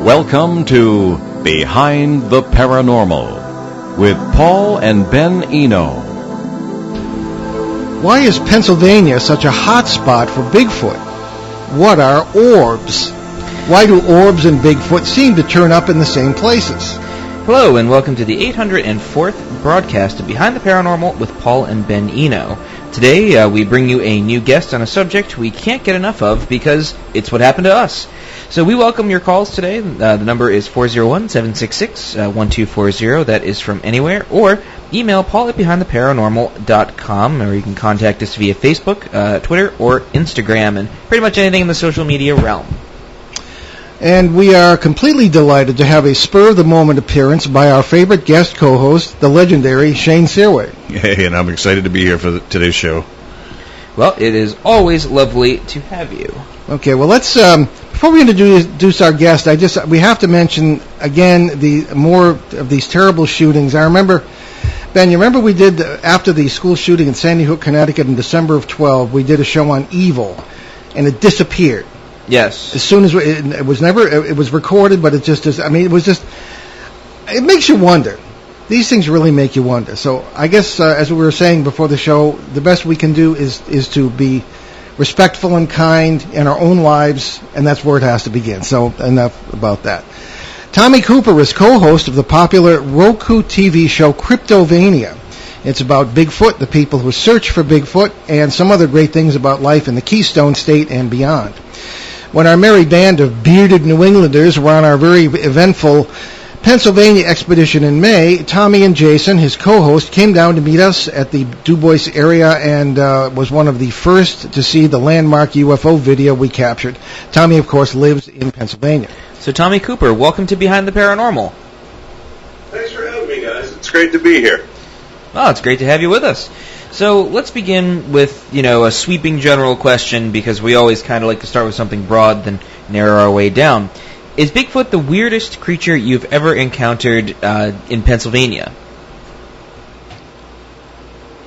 Welcome to Behind the Paranormal with Paul and Ben Eno. Why is Pennsylvania such a hot spot for Bigfoot? What are orbs? Why do orbs and Bigfoot seem to turn up in the same places? Hello and welcome to the 804th broadcast of Behind the Paranormal with Paul and Ben Eno. Today we bring you a new guest on a subject we can't get enough of because it's what happened to us. So we welcome your calls today. The number is 401-766-1240. That is from anywhere. Or email Paul at BehindTheParanormal.com, or you can contact us via Facebook, Twitter, or Instagram, and pretty much anything in the social media realm. And we are completely delighted to have a spur-of-the-moment appearance by our favorite guest co-host, the legendary Shane Searway. Hey, and I'm excited to be here for today's show. Well, it is always lovely to have you. Okay, well, let's before we introduce our guest, we have to mention again the more of these terrible shootings. I remember, Ben, you remember we did after the school shooting in Sandy Hook, Connecticut, in December of 12. We did a show on evil, and it disappeared. Yes. As soon as it was recorded, but it just is. I mean, it makes you wonder. These things really make you wonder. So I guess as we were saying before the show, the best we can do is to be respectful and kind in our own lives, and that's where it has to begin. So enough about that. Tommy Cooper is co-host of the popular Roku TV show Cryptovania. It's about Bigfoot, the people who search for Bigfoot, and some other great things about life in the Keystone State and beyond. When our merry band of bearded New Englanders were on our very eventful Pennsylvania expedition in May, Tommy and Jason, his co-host, came down to meet us at the Du Bois area and was one of the first to see the landmark UFO video we captured. Tommy, of course, lives in Pennsylvania. So, Tommy Cooper, welcome to Behind the Paranormal. Thanks for having me, guys. It's great to be here. Well, it's great to have you with us. So let's begin with, a sweeping general question, because we always kind of like to start with something broad, then narrow our way down. Is Bigfoot the weirdest creature you've ever encountered in Pennsylvania?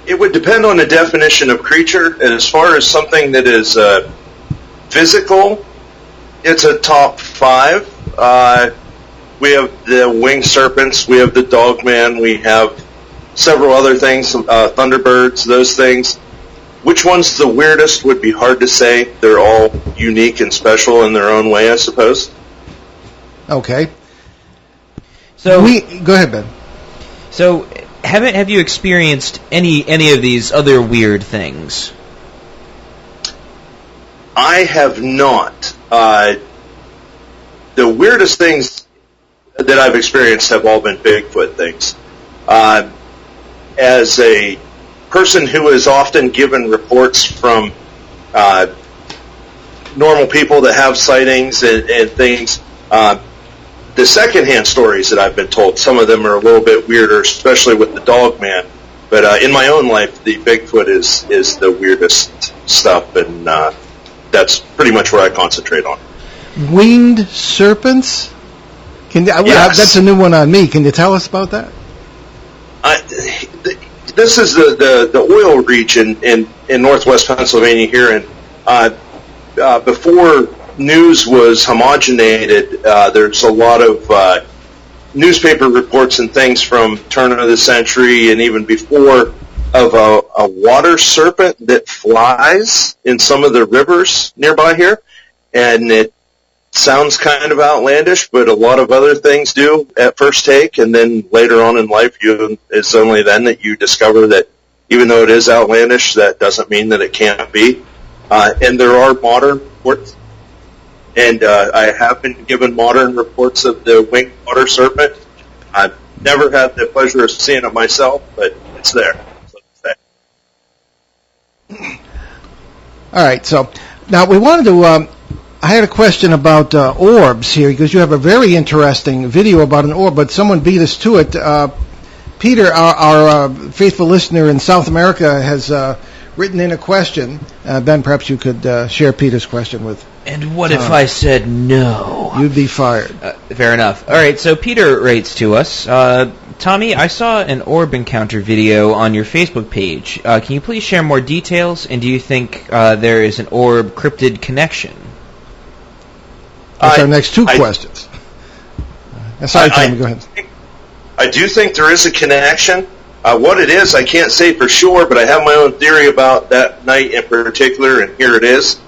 It would depend on the definition of creature. And as far as something that is physical, it's a top 5. We have the winged serpents, we have the dogman, we have several other things, thunderbirds, those things. Which one's the weirdest would be hard to say. They're all unique and special in their own way, I suppose. Okay. So go ahead, Ben. So have you experienced any of these other weird things? I have not. The weirdest things that I've experienced have all been Bigfoot things. As a person who is often given reports from normal people that have sightings and things, the secondhand stories that I've been told, some of them are a little bit weirder, especially with the dogman. But in my own life, the Bigfoot is the weirdest stuff, and that's pretty much where I concentrate on. Winged serpents? Yes. That's a new one on me. Can you tell us about that? This is the oil region in northwest Pennsylvania here, and before news was homogenated, there's a lot of newspaper reports and things from turn of the century and even before of a water serpent that flies in some of the rivers nearby here, and it sounds kind of outlandish, but a lot of other things do at first take, and then later on in life, it's only then that you discover that even though it is outlandish, that doesn't mean that it can't be. And there are modern reports, and I have been given modern reports of the winged water serpent. I've never had the pleasure of seeing it myself, but it's there. All right, so now we wanted to... I had a question about orbs here, because you have a very interesting video about an orb, but someone beat us to it. Peter, our faithful listener in South America, has written in a question. Ben, perhaps you could share Peter's question with... And what if I said no? You'd be fired. Fair enough. All right, so Peter writes to us, Tommy, I saw an orb encounter video on your Facebook page. Can you please share more details, and do you think there is an orb-cryptid connection? That's our next two questions. Sorry, Tommy, go ahead. I do think there is a connection. What it is, I can't say for sure, but I have my own theory about that night in particular, and here it is.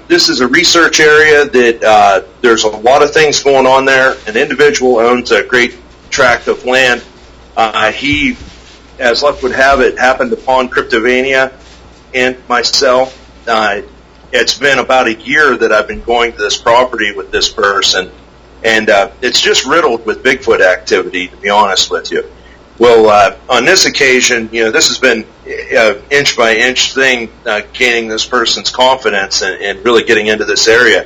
This is a research area that there's a lot of things going on there. An individual owns a great tract of land. He, as luck would have it, happened upon Cryptovania and myself. It's been about a year that I've been going to this property with this person, and it's just riddled with Bigfoot activity, to be honest with you. Well, on this occasion, this has been an inch-by-inch thing, gaining this person's confidence and really getting into this area.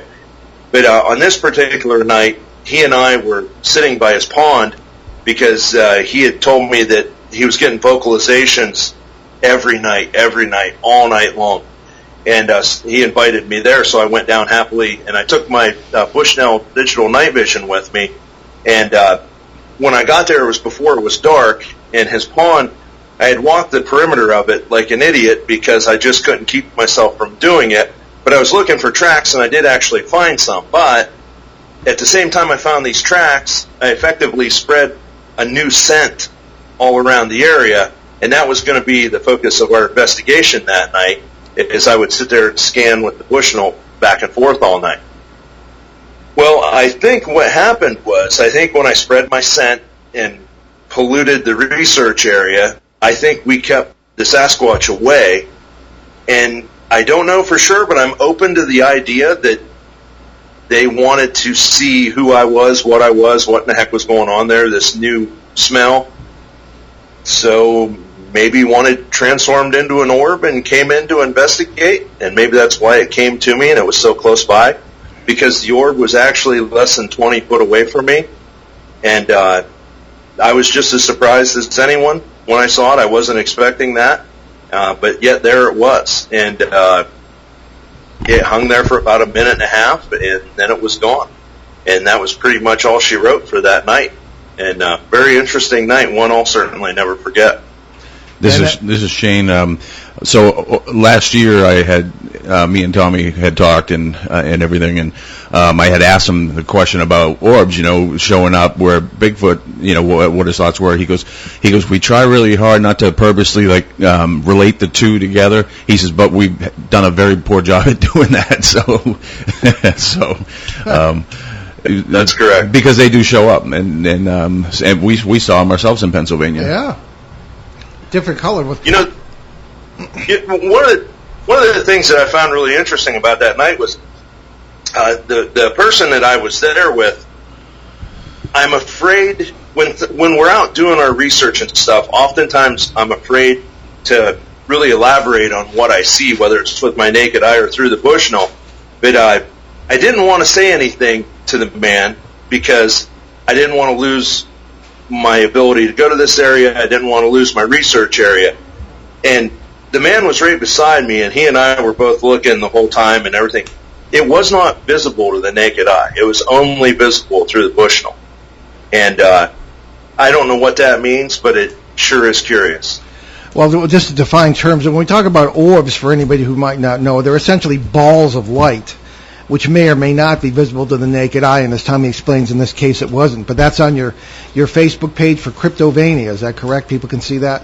But on this particular night, he and I were sitting by his pond because he had told me that he was getting vocalizations every night, all night long. And he invited me there, so I went down happily, and I took my Bushnell digital night vision with me. And when I got there, it was before it was dark, and his pond, I had walked the perimeter of it like an idiot because I just couldn't keep myself from doing it. But I was looking for tracks, and I did actually find some. But at the same time I found these tracks, I effectively spread a new scent all around the area, and that was going to be the focus of our investigation that night, as I would sit there and scan with the Bushnell back and forth all night. Well, I think what happened was, when I spread my scent and polluted the research area, I think we kept the Sasquatch away. And I don't know for sure, but I'm open to the idea that they wanted to see who I was, what in the heck was going on there, this new smell. So maybe wanted transformed into an orb and came in to investigate, and maybe that's why it came to me and it was so close by. Because the orb was actually less than 20 foot away from me, and I was just as surprised as anyone when I saw it. I wasn't expecting that, but yet there it was, and it hung there for about a minute and a half, and then it was gone. And that was pretty much all she wrote for that night. And very interesting night, one I'll certainly never forget. This is Shane. So last year I had me and Tommy had talked and everything, and I had asked him the question about orbs, showing up where Bigfoot, what his thoughts were. He goes, we try really hard not to purposely relate the two together. He says, but we've done a very poor job at doing that. That's correct, because they do show up, and we saw them ourselves in Pennsylvania. Yeah. Different color. One of the things that I found really interesting about that night was the person that I was there with. I'm afraid when we're out doing our research and stuff, oftentimes I'm afraid to really elaborate on what I see, whether it's with my naked eye or through the Bushnell. But I didn't want to say anything to the man because I didn't want to lose my ability to go to this area. I didn't want to lose my research area. And the man was right beside me, and he and I were both looking the whole time and everything. It was not visible to the naked eye. It was only visible through the Bushnell. And I don't know what that means, but it sure is curious. Well, just to define terms, when we talk about orbs, for anybody who might not know, they're essentially balls of light, which may or may not be visible to the naked eye, and as Tommy explains, in this case it wasn't. But that's on your Facebook page for Cryptovania, is that correct? People can see that?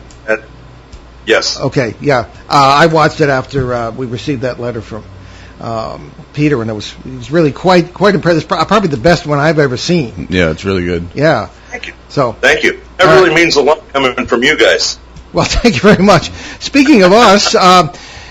Yes. Okay, yeah. I watched it after we received that letter from Peter, and it was really quite impressive. Probably the best one I've ever seen. Yeah, it's really good. Yeah. Thank you. Thank you. That really means a lot coming from you guys. Well, thank you very much. Speaking of us,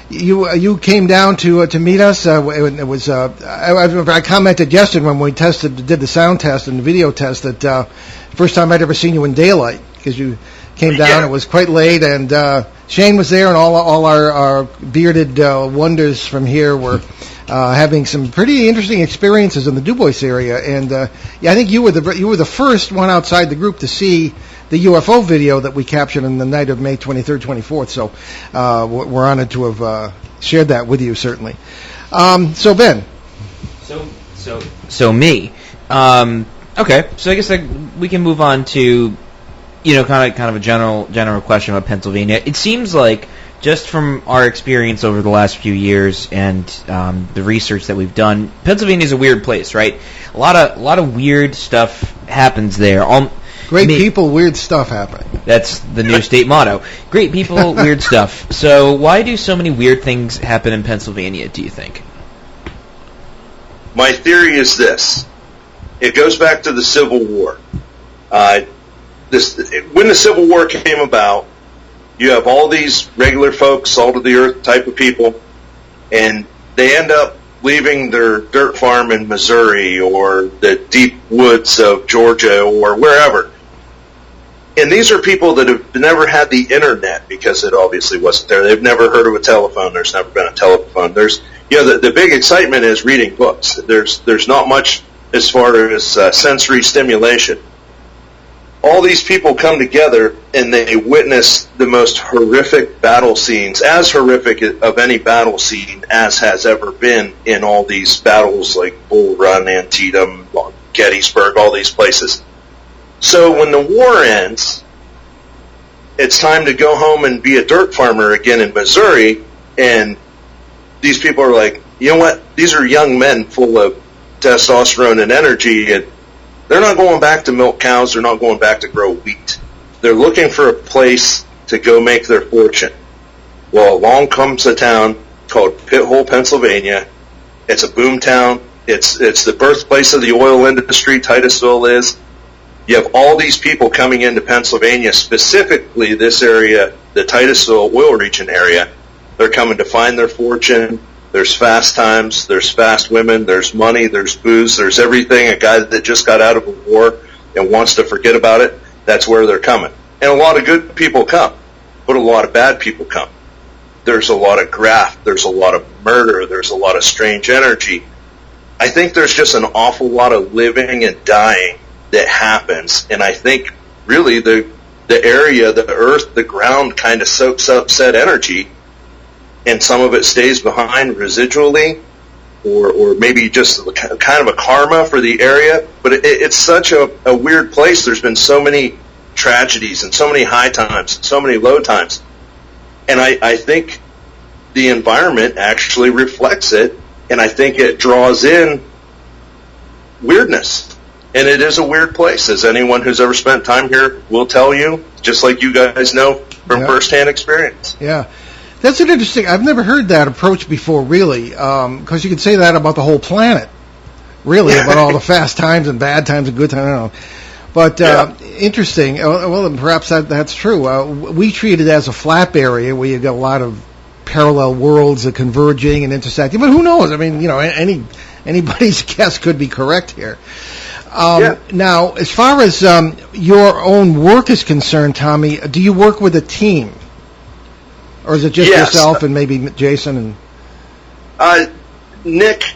you came down to meet us. It was I commented yesterday when we did the sound test and the video test that first time I'd ever seen you in daylight, because you came down. Yeah. It was quite late, and Shane was there, and all our bearded wonders from here were having some pretty interesting experiences in the Dubois area. And I think you were the first one outside the group to see the UFO video that we captured on the night of May 23rd, 24th. So we're honored to have shared that with you, certainly. So Ben. So me. Okay. So I guess we can move on to kind of a general question about Pennsylvania. It seems like just from our experience over the last few years and the research that we've done, Pennsylvania is a weird place, right? A lot of weird stuff happens there. Great people, weird stuff happening. That's the new state motto. Great people, weird stuff. So why do so many weird things happen in Pennsylvania, do you think? My theory is this. It goes back to the Civil War. When the Civil War came about, you have all these regular folks, salt of the earth type of people, and they end up leaving their dirt farm in Missouri or the deep woods of Georgia or wherever. And these are people that have never had the internet because it obviously wasn't there. They've never heard of a telephone. There's never been a telephone. The big excitement is reading books. There's not much as far as sensory stimulation. All these people come together and they witness the most horrific battle scenes, as horrific of any battle scene as has ever been in all these battles like Bull Run, Antietam, Gettysburg, all these places. So when the war ends, it's time to go home and be a dirt farmer again in Missouri, and these people are like, you know what, these are young men full of testosterone and energy, and they're not going back to milk cows, they're not going back to grow wheat. They're looking for a place to go make their fortune. Well, along comes a town called Pit Hole, Pennsylvania. It's a boom town. It's the birthplace of the oil industry, Titusville is. You have all these people coming into Pennsylvania, specifically this area, the Titusville oil region area. They're coming to find their fortune. There's fast times, there's fast women, there's money, there's booze, there's everything. A guy that just got out of a war and wants to forget about it, that's where they're coming. And a lot of good people come, but a lot of bad people come. There's a lot of graft, there's a lot of murder, there's a lot of strange energy. I think there's just an awful lot of living and dying that happens, and I think really the area, the earth, the ground kind of soaks up said energy, and some of it stays behind residually, or maybe just kind of a karma for the area. But it's such a weird place. There's been so many tragedies and so many high times and so many low times. And I think the environment actually reflects it, and I think it draws in weirdness. And it is a weird place, as anyone who's ever spent time here will tell you, just like you guys know from firsthand experience. Yeah. That's an interesting. I've never heard that approach before, really, because you could say that about the whole planet, really, about all the fast times and bad times and good times. I don't know. But interesting. Well, perhaps that's true. We treat it as a flap area where you've got a lot of parallel worlds that converging and intersecting. But who knows? I mean, anybody's guess could be correct here. Now, as far as your own work is concerned, Tommy, do you work with a team? Or is it just yourself and maybe Jason and Nick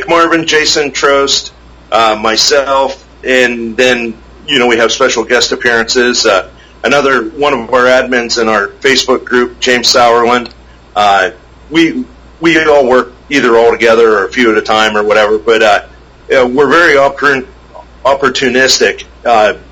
Marvin, Jason Trost, myself, and then we have special guest appearances. Another one of our admins in our Facebook group, James Sauerland. We all work either all together or a few at a time or whatever. But we're very opportunistic.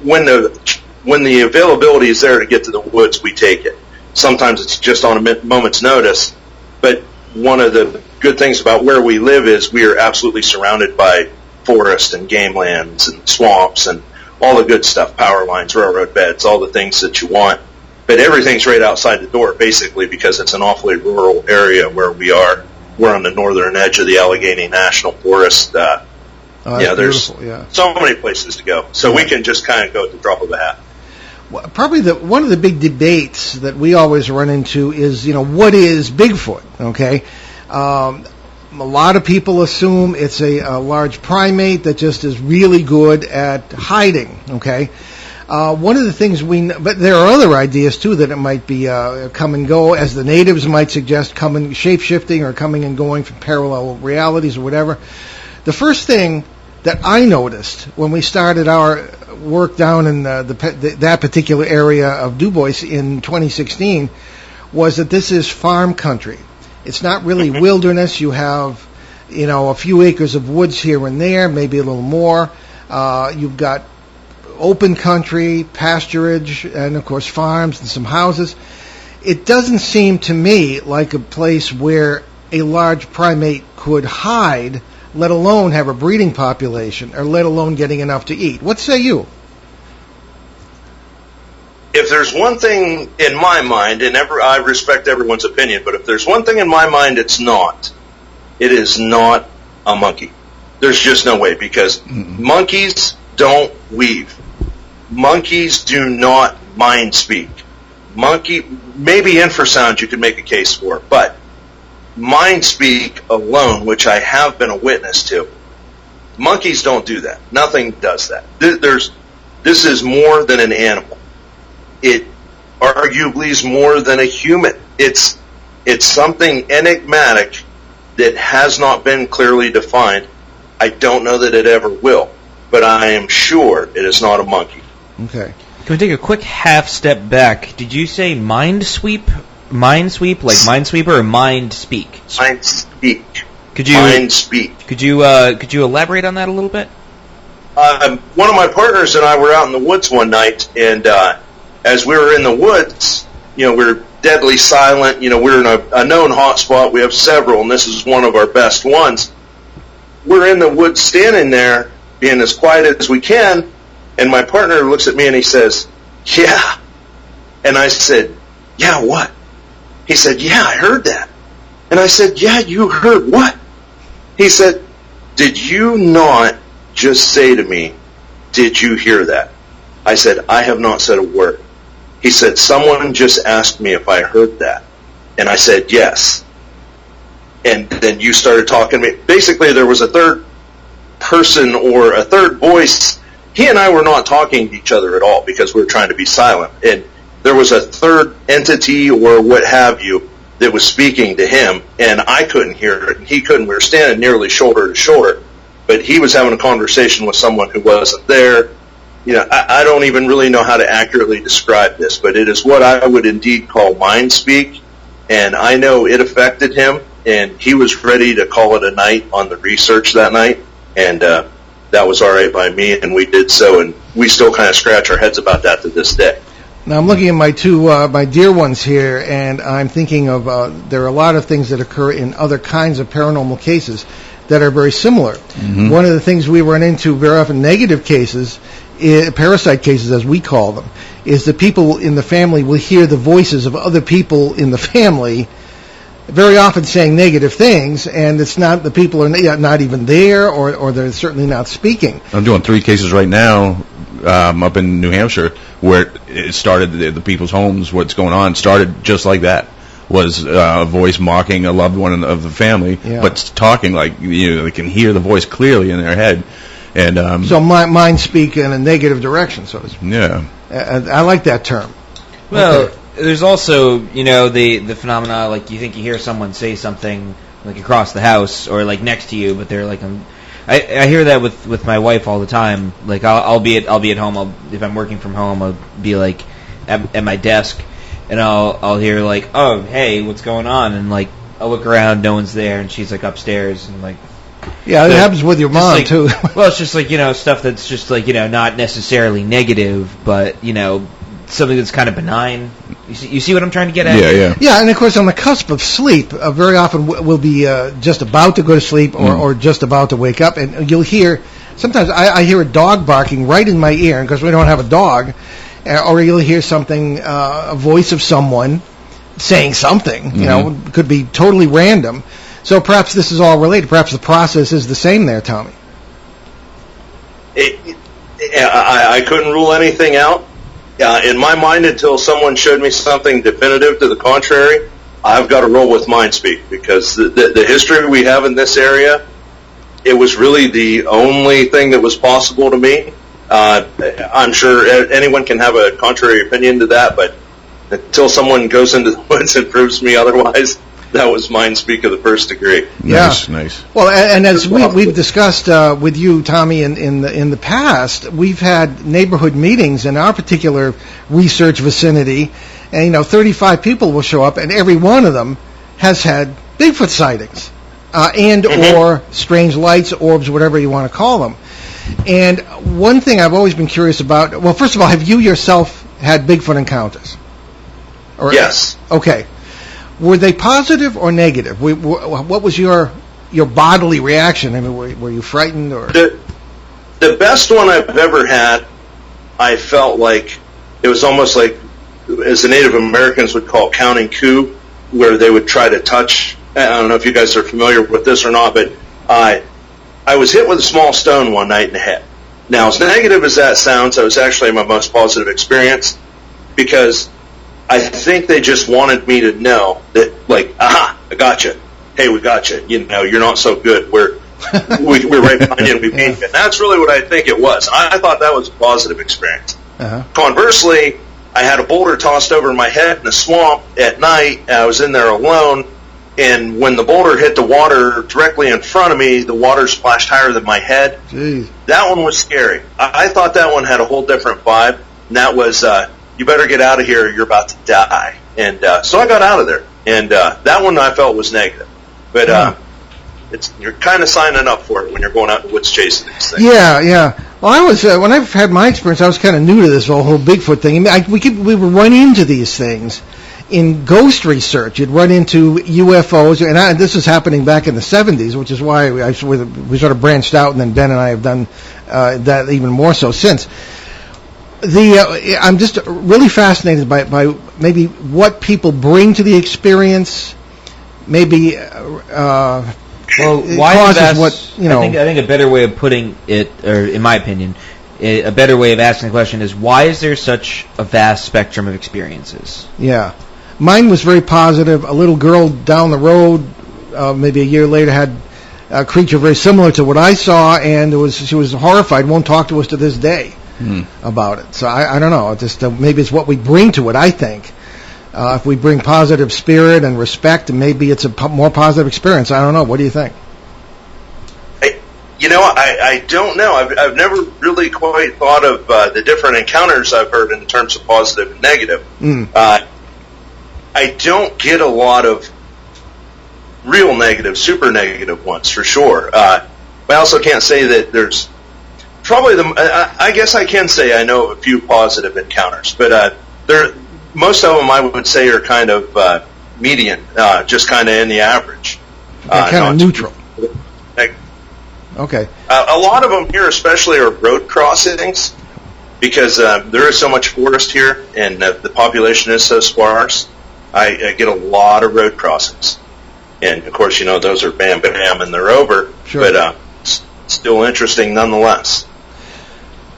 When the availability is there to get to the woods, we take it. Sometimes it's just on a moment's notice, but one of the good things about where we live is we are absolutely surrounded by forest and game lands and swamps and all the good stuff, power lines, railroad beds, all the things that you want. But everything's right outside the door, basically, because it's an awfully rural area where we are. We're on the northern edge of the Allegheny National Forest. There's so many places to go. So we can just kind of go at the drop of a hat. Probably one of the big debates that we always run into is, what is Bigfoot? Okay, a lot of people assume it's a large primate that just is really good at hiding. Okay, one of the things but there are other ideas too that it might be come and go, as the natives might suggest, shape-shifting or coming and going from parallel realities or whatever. The first thing that I noticed when we started our work down in that particular area of Du Bois in 2016 was that this is farm country. It's not really wilderness. You have, a few acres of woods here and there, maybe a little more. You've got open country, pasturage, and of course farms and some houses. it doesn't seem to me like a place where a large primate could hide, let alone have a breeding population, or let alone getting enough to eat. What say you? If there's one thing in my mind, and I respect everyone's opinion, but if there's one thing in my mind it's not, it is not a monkey. There's just no way, because monkeys don't weave. Monkeys do not mind speak. Maybe infrasound you could make a case for, but mind speak alone, which I have been a witness to, monkeys don't do that. Nothing does that. This is more than an animal. It arguably is more than a human. It's something enigmatic that has not been clearly defined. I don't know that it ever will, but I am sure it is not a monkey. Okay. Can we take a quick half step back? Did you say mind sweep? Mind sweep, like Minesweeper, or mind speak? Mind speak. Mind speak. Could you elaborate on that a little bit? One of my partners and I were out in the woods one night, and as we were in the woods, we're deadly silent. We're in a known hotspot. We have several, and this is one of our best ones. We're in the woods standing there, being as quiet as we can, and my partner looks at me and he says, "Yeah." And I said, "Yeah, what?" He said, "Yeah, I heard that." And I said, "Yeah, you heard what?" He said, "Did you not just say to me, 'Did you hear that?'" I said, "I have not said a word." He said, "Someone just asked me if I heard that." And I said, "Yes." And then you started talking to me. Basically, there was a third person or a third voice. He and I were not talking to each other at all because we were trying to be silent. And there was a third entity or what have you that was speaking to him, and I couldn't hear it, and he couldn't. We were standing nearly shoulder to shoulder, but he was having a conversation with someone who wasn't there. I don't even really know how to accurately describe this, but it is what I would indeed call mind speak, and I know it affected him, and he was ready to call it a night on the research that night, and that was all right by me, and we did so, and we still kind of scratch our heads about that to this day. Now I'm looking at my two, my dear ones here, and I'm thinking of there are a lot of things that occur in other kinds of paranormal cases that are very similar. Mm-hmm. One of the things we run into very often, negative cases, parasite cases as we call them, is that people in the family will hear the voices of other people in the family very often saying negative things, and it's not, the people are not even there, or they're certainly not speaking. I'm doing 3 cases right now up in New Hampshire where it started, the people's homes, what's going on, started just like that. Was a voice mocking a loved one of the family, but talking like, they can hear the voice clearly in their head. And so mind speak in a negative direction, so to speak. Yeah. I like that term. Well, okay. There's also, the phenomena, like you think you hear someone say something like across the house or like next to you, but they're like, I hear that with my wife all the time. Like I'll be at home. If I'm working from home, I'll be like at my desk, and I'll hear like, "Oh, hey, what's going on?" And like I'll look around, no one's there, and she's like upstairs, and like. Yeah, it happens with your mom too. Well, it's just like stuff that's just like not necessarily negative, but something that's kind of benign. You see what I'm trying to get at? Yeah, and of course on the cusp of sleep, very often we'll be just about to go to sleep or just about to wake up, and you'll hear. Sometimes I hear a dog barking right in my ear because we don't have a dog, or you'll hear something, a voice of someone saying something. It could be totally random. So perhaps this is all related. Perhaps the process is the same there, Tommy. I couldn't rule anything out. In my mind, until someone showed me something definitive to the contrary, I've got to roll with mind speak, because the history we have in this area, it was really the only thing that was possible to me. I'm sure anyone can have a contrary opinion to that, but until someone goes into the woods and proves me otherwise, that was mind speak of the first degree. Nice. Well, and as we've discussed with you, Tommy, in the past, we've had neighborhood meetings in our particular research vicinity, and 35 people will show up, and every one of them has had Bigfoot sightings, or strange lights, orbs, whatever you want to call them. And one thing I've always been curious about. Well, first of all, have you yourself had Bigfoot encounters? Yes. Okay. Were they positive or negative? What was your bodily reaction? I mean, were you frightened or? The best one I've ever had, I felt like it was almost like, as the Native Americans would call counting coup, where they would try to touch. I don't know if you guys are familiar with this or not, but I was hit with a small stone one night in the head. Now, as negative as that sounds, that was actually my most positive experience, because I think they just wanted me to know that, like, aha, I got you. Hey, we got you. You know, you're not so good. We're right behind you and we beat you. And that's really what I think it was. I thought that was a positive experience. Uh-huh. Conversely, I had a boulder tossed over my head in a swamp at night. I was in there alone, and when the boulder hit the water directly in front of me, the water splashed higher than my head. Jeez. That one was scary. I thought that one had a whole different vibe, and that was, you better get out of here, you're about to die. And so I got out of there, and that one I felt was negative. But you're kind of signing up for it when you're going out in the woods chasing these things. Yeah. Well, I was when I've had my experience, I was kind of new to this whole Bigfoot thing. I mean, we would run into these things in ghost research. You'd run into UFOs, and this is happening back in the 70s, which is why we sort of branched out, and then Ben and I have done that even more so since. I'm just really fascinated by maybe what people bring to the experience. Maybe well, why causes what you know. I think a better way of putting it, or in my opinion, a better way of asking the question is, why is there such a vast spectrum of experiences? Yeah. Mine was very positive. A little girl down the road, maybe a year later, had a creature very similar to what I saw, and she was horrified. Won't talk to us to this day about it. So I don't know. Just maybe it's what we bring to it. I think if we bring positive spirit and respect, maybe it's a more positive experience. I don't know. What do you think? I don't know. I've never really quite thought of the different encounters I've heard in terms of positive and negative. I don't get a lot of real negative, super negative ones for sure. But I also can't say that there's probably I guess I can say I know of a few positive encounters, but most of them I would say are kind of median, just kind of in the average. Kind of neutral. Okay. A lot of them here, especially, are road crossings, because there is so much forest here, and the population is so sparse. I get a lot of road crossings, and of course, those are bam, bam, and they're over. Sure. But it's still interesting nonetheless.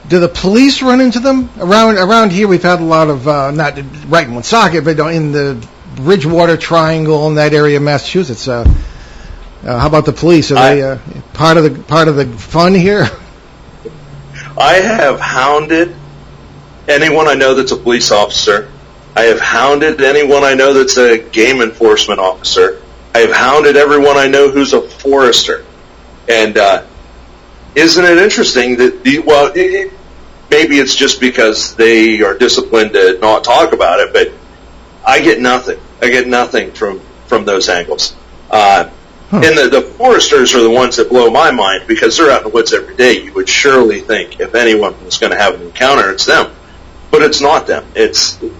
Do the police run into them around here? We've had a lot of not right in Woonsocket, but in the Bridgewater Triangle in that area of Massachusetts. How about the police? Are they part of the fun here? I have hounded anyone I know that's a police officer. I have hounded anyone I know that's a game enforcement officer. I have hounded everyone I know who's a forester. And isn't it interesting that maybe it's just because they are disciplined to not talk about it, but I get nothing. I get nothing from those angles. And the foresters are the ones that blow my mind, because they're out in the woods every day. You would surely think if anyone was going to have an encounter, it's them. But it's not them. It's the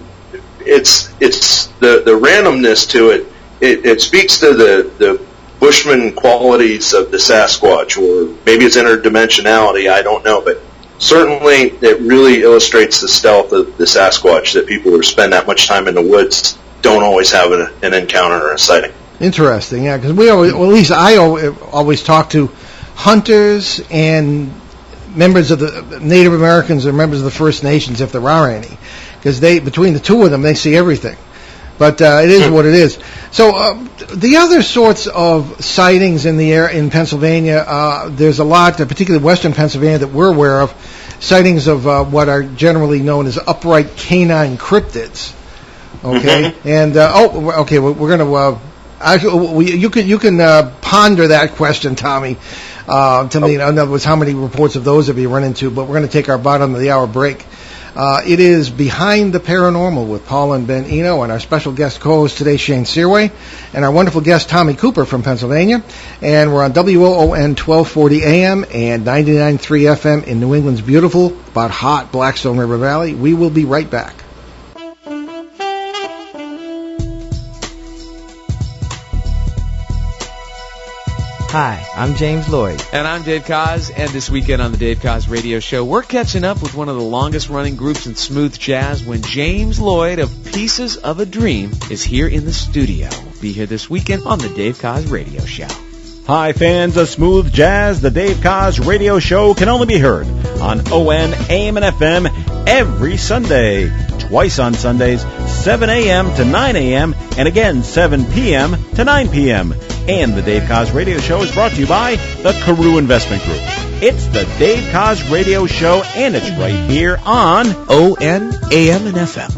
randomness to it. It speaks to the Bushman qualities of the Sasquatch, or maybe it's interdimensionality, I don't know. But certainly it really illustrates the stealth of the Sasquatch, that people who spend that much time in the woods don't always have an encounter or a sighting. Interesting, yeah, because at least I always talk to hunters and members of the Native Americans or members of the First Nations, if there are any, because between the two of them, they see everything. But it is what it is. So the other sorts of sightings in Pennsylvania, there's a lot, particularly western Pennsylvania, that we're aware of, sightings of what are generally known as upright canine cryptids. Okay, and okay, we're going to. You can ponder that question, Tommy, to me. In other words, how many reports of those have you run into? But we're going to take our bottom of the hour break. It is Behind the Paranormal with Paul and Ben Eno, and our special guest co-host today, Shane Searway, and our wonderful guest, Tommy Cooper from Pennsylvania. And we're on WOON 1240 AM and 99.3 FM in New England's beautiful but hot Blackstone River Valley. We will be right back. Hi, I'm James Lloyd. And I'm Dave Koz, and this weekend on the Dave Koz Radio Show, we're catching up with one of the longest-running groups in smooth jazz when James Lloyd of Pieces of a Dream is here in the studio. We'll be here this weekend on the Dave Koz Radio Show. Hi, fans of smooth jazz. The Dave Koz Radio Show can only be heard on ON, AM, and FM every Sunday. Twice on Sundays, 7 a.m. to 9 a.m., and again 7 p.m. to 9 p.m. And the Dave Koz Radio Show is brought to you by the Carew Investment Group. It's the Dave Koz Radio Show, and it's right here on ON, AM, and FM.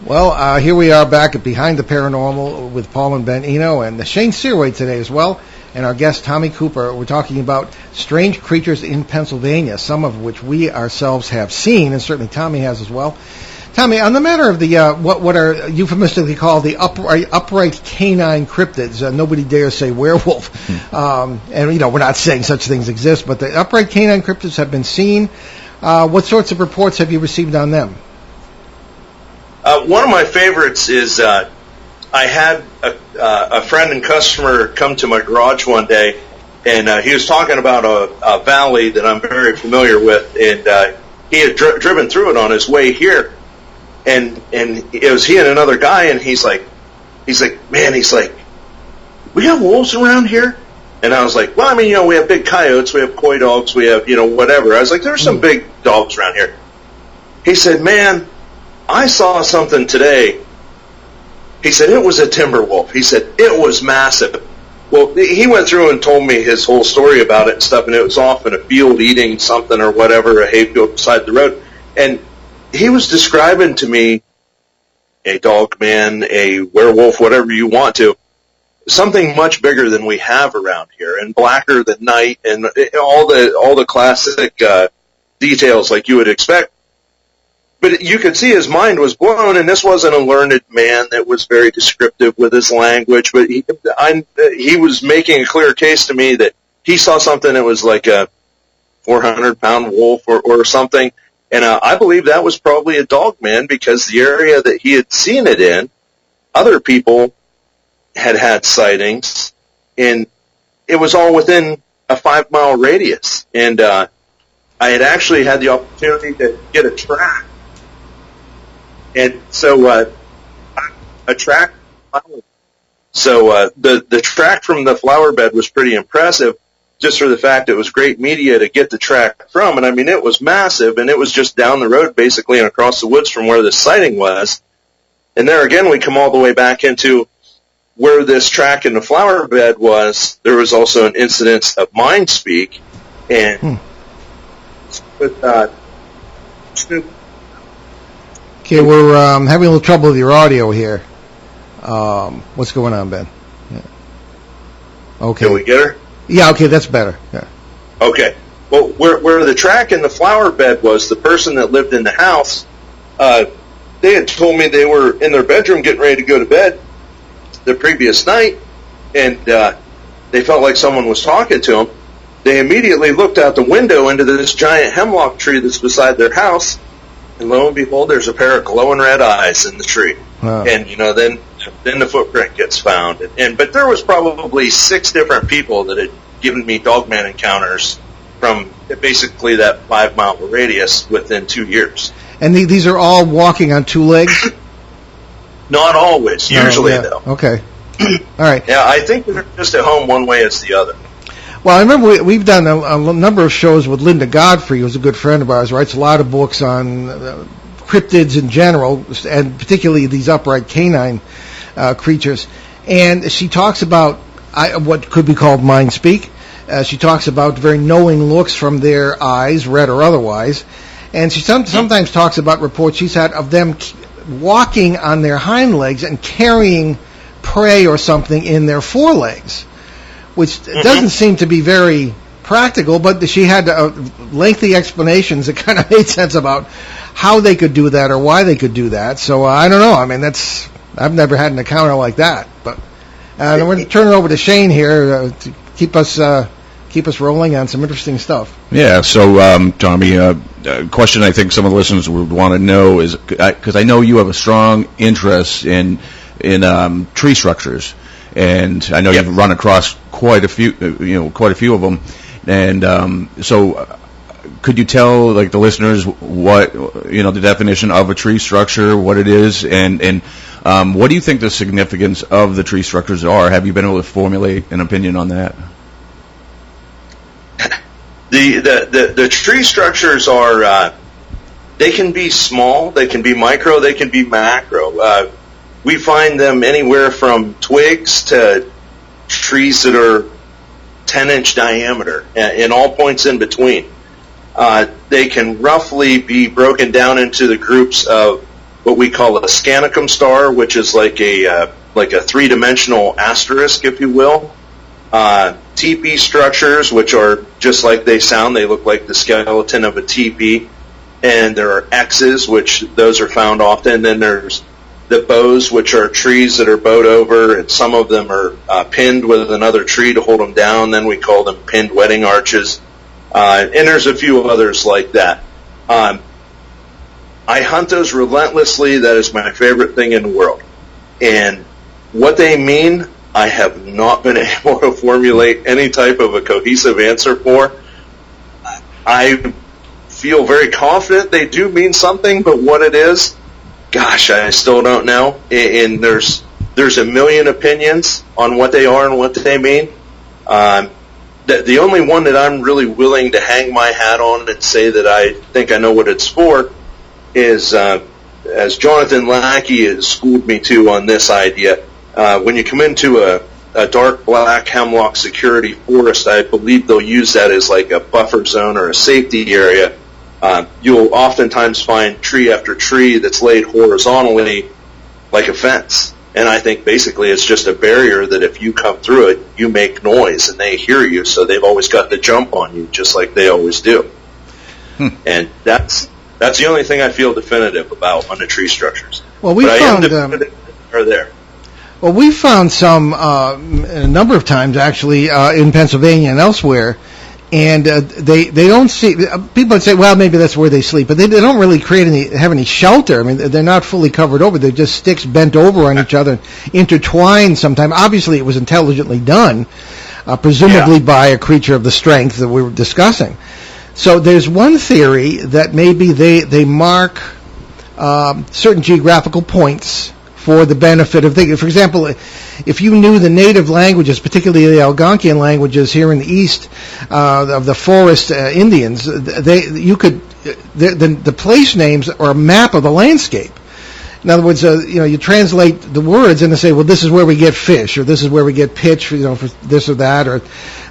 Well, here we are back at Behind the Paranormal with Paul and Ben Eno and Shane Searway today as well, and our guest Tommy Cooper. We're talking about strange creatures in Pennsylvania, some of which we ourselves have seen, and certainly Tommy has as well. Tommy, on the matter of the what are euphemistically called the upright canine cryptids, nobody dares say werewolf, and we're not saying such things exist, but the upright canine cryptids have been seen. What sorts of reports have you received on them? One of my favorites is I had a friend and customer come to my garage one day, and he was talking about a valley that I'm very familiar with, and he had driven through it on his way here, and it was he and another guy, and he's like, man, we have wolves around here? And I was like, well, I mean, we have big coyotes, we have coy dogs, we have, whatever. I was like, there's some big dogs around here. He said, man, I saw something today. He said, it was a timber wolf. He said, it was massive. Well, he went through and told me his whole story about it and stuff, and it was off in a field eating something or whatever, a hayfield beside the road. And he was describing to me a dog man, a werewolf, whatever you want to, something much bigger than we have around here and blacker than night and all the classic details like you would expect. But you could see his mind was blown, and this wasn't a learned man that was very descriptive with his language, but he was making a clear case to me that he saw something that was like a 400-pound wolf or something, and I believe that was probably a dog man because the area that he had seen it in, other people had sightings, and it was all within a 5-mile radius, and I had actually had the opportunity to get a track. And so a track, so the track from the flower bed was pretty impressive, just for the fact it was great media to get the track from. And I mean, it was massive, and it was just down the road basically and across the woods from where the sighting was. And there again, we come all the way back into where this track in the flower bed was. There was also an incidence of mind speak, and with Okay, we're having a little trouble with your audio here. What's going on, Ben? Yeah. Okay. Can we get her? Yeah, okay, that's better. Yeah. Okay. Well, where the track in the flower bed was, the person that lived in the house, they had told me they were in their bedroom getting ready to go to bed the previous night, and they felt like someone was talking to them. They immediately looked out the window into this giant hemlock tree that's beside their house, and lo and behold, there's a pair of glowing red eyes in the tree. Wow. And, then the footprint gets found. But there was probably 6 different people that had given me dogman encounters from basically that 5-mile radius within 2 years. And these are all walking on 2 legs? Not always. Usually, though. Okay. All right. Yeah, I think they're just at home one way as the other. Well, I remember we've done a number of shows with Linda Godfrey, who's a good friend of ours, writes a lot of books on cryptids in general, and particularly these upright canine creatures. And she talks about what could be called mind speak. She talks about very knowing looks from their eyes, red or otherwise. And she sometimes talks about reports she's had of them walking on their hind legs and carrying prey or something in their forelegs, which doesn't seem to be very practical, but she had lengthy explanations that kind of made sense about how they could do that or why they could do that. So I don't know. I mean, I've never had an encounter like that. But we're going to turn it over to Shane here to keep us rolling on some interesting stuff. Yeah. So, Tommy, a question I think some of the listeners would want to know is, because I know you have a strong interest in tree structures. and I know you've run across quite a few of them. And so, could you tell like the listeners what the definition of a tree structure, what it is, and what do you think the significance of the tree structures are? Have you been able to formulate an opinion on that? The tree structures are they can be small, they can be micro, they can be macro. We find them anywhere from twigs to trees that are 10-inch diameter, and all points in between. They can roughly be broken down into the groups of what we call a scanicum star, which is like a three-dimensional asterisk, if you will. Teepee structures, which are just like they sound, they look like the skeleton of a teepee. And there are X's, which those are found often. And then there's the bows, which are trees that are bowed over, and some of them are pinned with another tree to hold them down. Then we call them pinned wedding arches. And there's a few others like that. I hunt those relentlessly. That is my favorite thing in the world. And what they mean, I have not been able to formulate any type of a cohesive answer for. I feel very confident they do mean something, but what it is, gosh, I still don't know. And there's a million opinions on what they are and what they mean. The only one that I'm really willing to hang my hat on and say that I think I know what it's for is, as Jonathan Lackey has schooled me to on this idea, when you come into a dark black hemlock security forest, I believe they'll use that as like a buffer zone or a safety area. You'll oftentimes find tree after tree that's laid horizontally like a fence. And I think basically it's just a barrier that if you come through it, you make noise and they hear you, so they've always got to jump on you, just like they always do. And that's the only thing I feel definitive about on the tree structures. Well, we found are there. Well, we found some a number of times actually in Pennsylvania and elsewhere. And they don't see, people would say, well, maybe that's where they sleep, but they don't really have any shelter. I mean, they're not fully covered over. They're just sticks bent over on each other, intertwined sometime. Obviously, it was intelligently done, presumably by a creature of the strength that we were discussing. So there's one theory that maybe they mark certain geographical points for the benefit of things. For example, if you knew the native languages, particularly the Algonquian languages here in the east of the forest Indians, the place names are a map of the landscape. In other words, you translate the words and they say, well, this is where we get fish, or this is where we get pitch, for this or that, or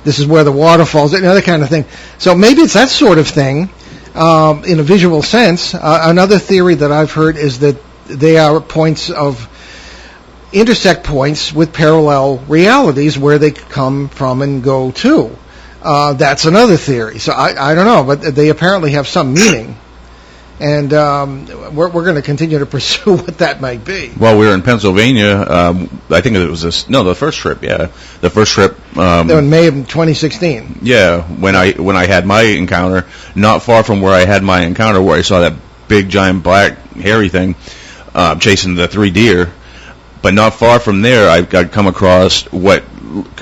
this is where the waterfalls, that kind of thing. So maybe it's that sort of thing in a visual sense. Another theory that I've heard is that they are intersect points with parallel realities where they come from and go to. That's another theory. So I don't know, but they apparently have some meaning. And we're going to continue to pursue what that might be. Well, we were in Pennsylvania. I think it was the first trip. Yeah, the first trip. In May of 2016. Yeah, when I had my encounter, not far from where I had my encounter, where I saw that big giant black hairy thing chasing the 3 deer. But not far from there, I'd come across what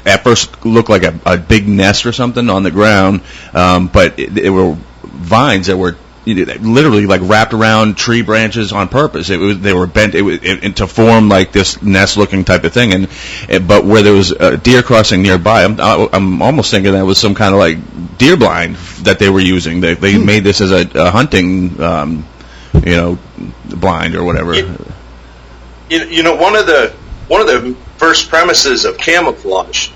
at first looked like a big nest or something on the ground, but it were vines that were literally like wrapped around tree branches on purpose. They were bent to form like this nest-looking type of thing. But where there was a deer crossing nearby, I'm almost thinking that was some kind of like deer blind that they were using. They made this as a hunting, blind or whatever. One of the first premises of camouflage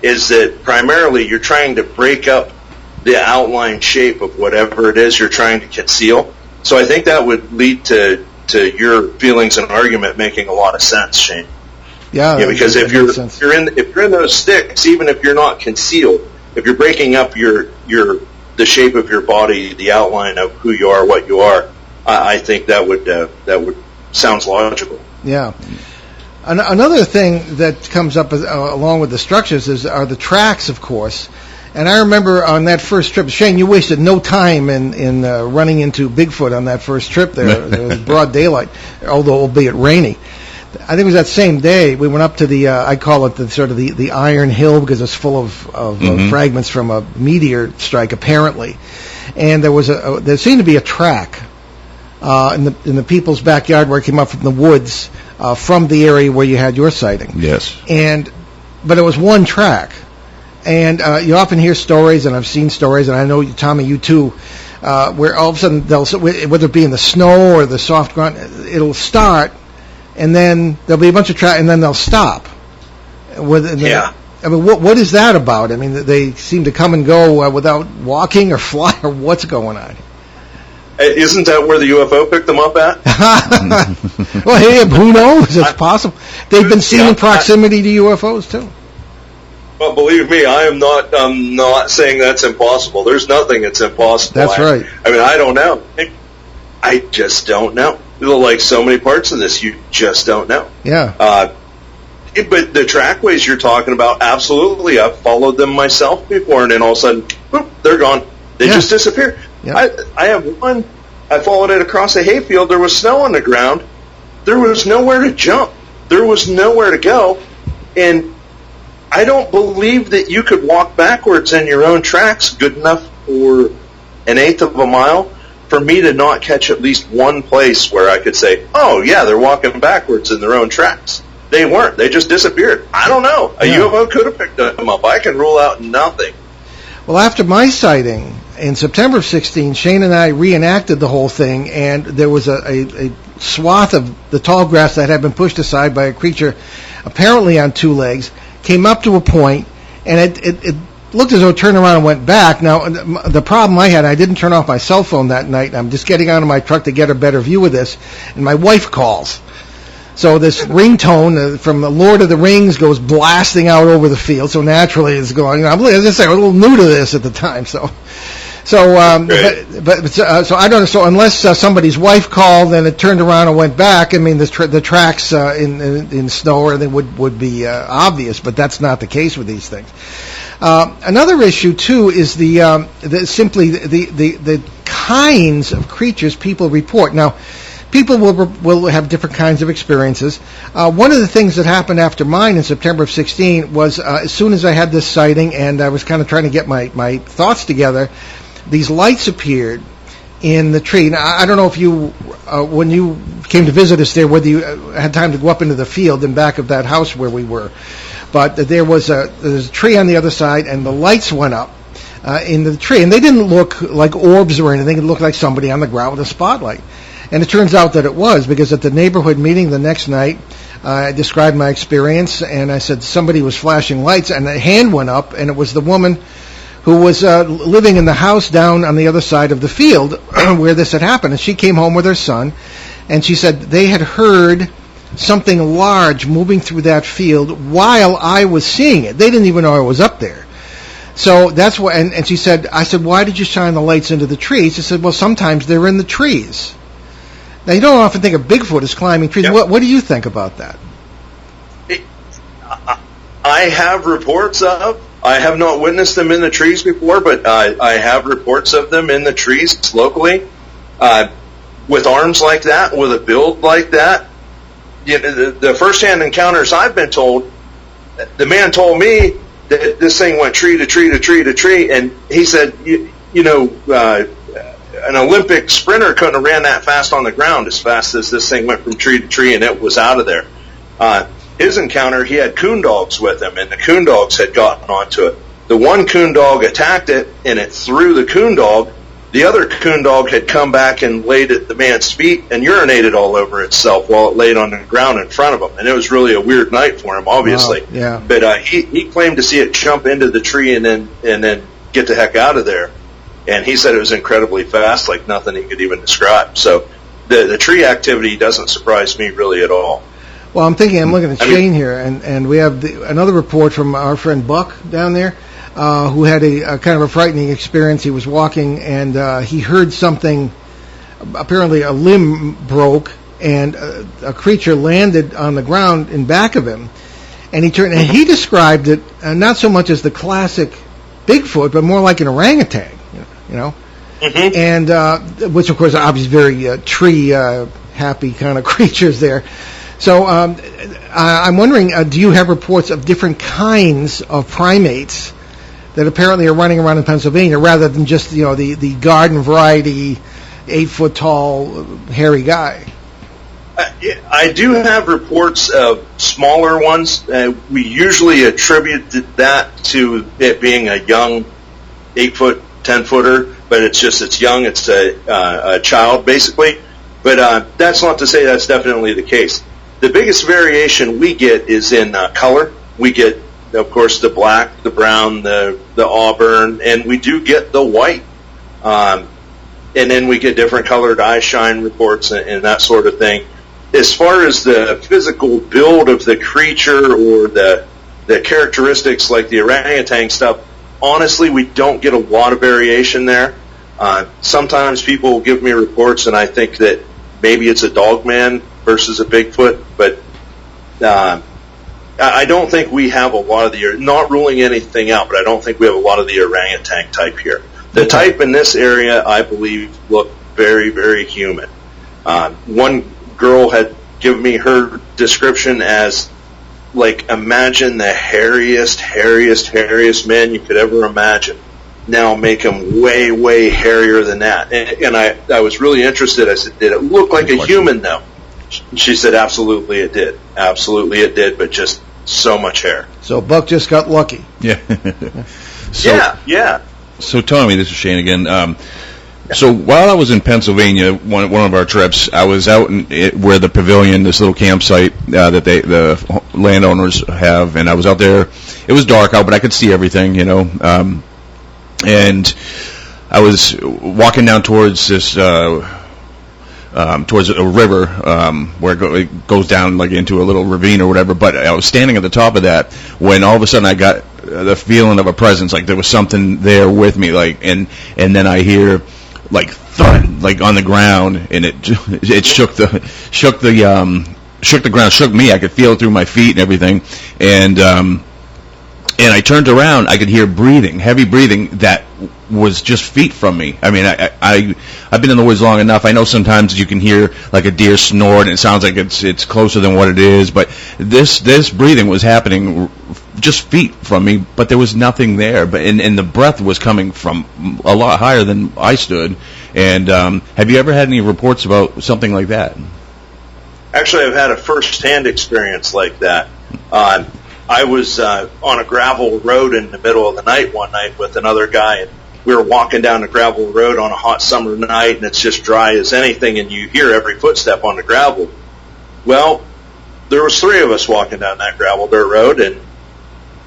is that primarily you're trying to break up the outline shape of whatever it is you're trying to conceal. So I think that would lead to your feelings and argument making a lot of sense, Shane. Yeah, because if you're in those sticks, even if you're not concealed, if you're breaking up the shape of your body, the outline of who you are, what you are, I think that would sounds logical. Yeah. Another thing that comes up along with the structures are the tracks, of course. And I remember on that first trip, Shane, you wasted no time in running into Bigfoot on that first trip there. It was broad daylight, albeit rainy. I think it was that same day we went up to the I call it the sort of the Iron Hill because it's full of fragments from a meteor strike apparently, and there seemed to be a track in the people's backyard where it came up from the woods from the area where you had your sighting. Yes. But it was one track, and you often hear stories, and I've seen stories, and I know Tommy, you too. Where all of a sudden whether it be in the snow or the soft ground, it'll start, and then there'll be a bunch of traffic, and then they'll stop. Yeah. I mean, what is that about? I mean, they seem to come and go without walking or fly, or what's going on? Isn't that where the UFO picked them up at? Well, hey, who knows? It's possible. They've been seen in proximity to UFOs too. Well, believe me, I am not saying that's impossible. There's nothing that's impossible. That's right. I mean, I don't know. I just don't know. Like so many parts of this, you just don't know. Yeah. But the trackways you're talking about, absolutely. I've followed them myself before, and then all of a sudden, boop, they're gone. They just disappear. Yeah. I have one. I followed it across a hayfield. There was snow on the ground. There was nowhere to jump. There was nowhere to go. And I don't believe that you could walk backwards in your own tracks good enough for an eighth of a mile for me to not catch at least one place where I could say, oh, yeah, they're walking backwards in their own tracks. They weren't. They just disappeared. I don't know. A UFO could have picked them up. I can rule out nothing. Well, after my sighting in September of 16, Shane and I reenacted the whole thing, and there was a swath of the tall grass that had been pushed aside by a creature apparently on two legs, came up to a point, and it looked as though it turned around and went back. Now, the problem I had, I didn't turn off my cell phone that night. I'm just getting out of my truck to get a better view of this, and my wife calls. So this ringtone from the Lord of the Rings goes blasting out over the field. So naturally, it's going. As I say, I was a little new to this at the time. So I don't know. So unless somebody's wife called and it turned around and went back, I mean, the tracks in snow or anything would be obvious. But that's not the case with these things. Another issue too is the kinds of creatures people report now. People will have different kinds of experiences. One of the things that happened after mine in September of 16 was as soon as I had this sighting and I was kind of trying to get my thoughts together, these lights appeared in the tree. Now, I don't know if you, when you came to visit us there, whether you had time to go up into the field in back of that house where we were. But there was a tree on the other side, and the lights went up in the tree. And they didn't look like orbs or anything. It looked like somebody on the ground with a spotlight. And it turns out that it was, because at the neighborhood meeting the next night, I described my experience, and I said somebody was flashing lights, and a hand went up, and it was the woman who was living in the house down on the other side of the field where this had happened. And she came home with her son, and she said they had heard something large moving through that field while I was seeing it. They didn't even know I was up there. So that's why, and she said, I said, why did you shine the lights into the trees? She said, well, sometimes they're in the trees. Now, you don't often think of Bigfoot as climbing trees. Yep. What do you think about that? I have reports of. I have not witnessed them in the trees before, but I have reports of them in the trees locally. With arms like that, with a build like that. You know, the first-hand encounters I've been told, the man told me that this thing went tree to tree to tree to tree, and he said, an Olympic sprinter couldn't have ran that fast on the ground as fast as this thing went from tree to tree, and it was out of there. His encounter, he had coon dogs with him, and the coon dogs had gotten onto it. The one coon dog attacked it, and it threw the coon dog. The other coon dog had come back and laid at the man's feet and urinated all over itself while it laid on the ground in front of him. And it was really a weird night for him, obviously. Wow, yeah. But he claimed to see it jump into the tree and then get the heck out of there. And he said it was incredibly fast, like nothing he could even describe. So the tree activity doesn't surprise me really at all. Well, I'm looking at Shane here, and we have another report from our friend Buck down there, who had a kind of a frightening experience. He was walking, and he heard something, apparently a limb broke, and a creature landed on the ground in back of him. And he turned, and he described it not so much as the classic Bigfoot, but more like an orangutan, you know. Mm-hmm. And which, of course, obviously very tree happy kind of creatures there. So I'm wondering, do you have reports of different kinds of primates that apparently are running around in Pennsylvania, rather than just the garden variety, 8-foot tall, hairy guy? I do have reports of smaller ones. We usually attribute that to it being a young 8-foot, 10-footer, but it's young. It's a child, basically. But that's not to say that's definitely the case. The biggest variation we get is in color. We get, of course, the black, the brown, the auburn, and we do get the white. And then we get different colored eye shine reports and that sort of thing. As far as the physical build of the creature or the characteristics like the orangutan stuff, honestly, we don't get a lot of variation there. Sometimes people will give me reports, and I think that maybe it's a dogman versus a Bigfoot, but I don't think we have a lot of not ruling anything out, but I don't think we have a lot of the orangutan type here. The type in this area, I believe, look very, very human. One girl had given me her description as, like, imagine the hairiest man you could ever imagine. Now make him way, way hairier than that. And I was really interested. I said, did it look like a human, though? She said, absolutely it did. Absolutely it did, but just so much hair. So Buck just got lucky. Yeah. Yeah. So Tommy, this is Shane again. So while I was in Pennsylvania, one of our trips, I was out where the pavilion, this little campsite that the landowners have, and I was out there. It was dark out, but I could see everything, and I was walking down towards this towards a river where it goes down like into a little ravine or whatever. But I was standing at the top of that when all of a sudden I got the feeling of a presence, like there was something there with me, like and then I hear like thud, like on the ground, and it shook the ground, shook me. I could feel it through my feet and everything, and I turned around. I could hear breathing, heavy breathing that was just feet from me. I mean, I've been in the woods long enough. I know sometimes you can hear like a deer snort, and it sounds like it's closer than what it is. But this breathing was happening just feet from me, but there was nothing there. But and the breath was coming from a lot higher than I stood. And have you ever had any reports about something like that? Actually, I've had a first-hand experience like that. I was on a gravel road in the middle of the night one night with another guy, and we were walking down the gravel road on a hot summer night, and it's just dry as anything, and you hear every footstep on the gravel. Well, there was 3 of us walking down that gravel dirt road, and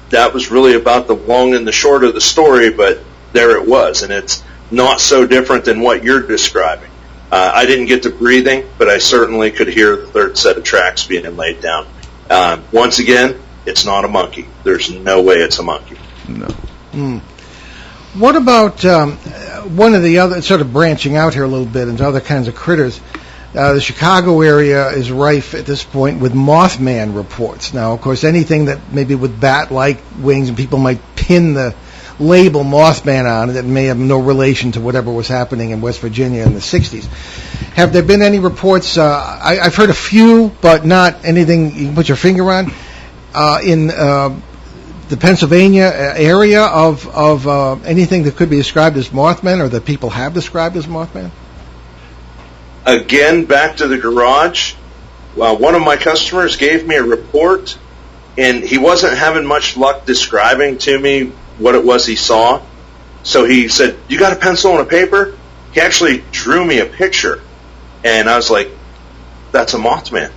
that was really about the long and the short of the story, but there it was, and it's not so different than what you're describing. I didn't get to breathing, but I certainly could hear the third set of tracks being laid down. Once again, it's not a monkey. There's no way it's a monkey. No. What about one of the other, sort of branching out here a little bit into other kinds of critters? The Chicago area is rife at this point with Mothman reports. Now, of course, anything that maybe with bat-like wings, and people might pin the label Mothman on it that may have no relation to whatever was happening in West Virginia in the 60s. Have there been any reports? I've heard a few, but not anything you can put your finger on. In the Pennsylvania area of anything that could be described as Mothman, or that people have described as Mothman? Again, back to the garage. One of my customers gave me a report, and he wasn't having much luck describing to me what it was he saw. So he said, "You got a pencil and a paper?" He actually drew me a picture, and I was like, "That's a Mothman."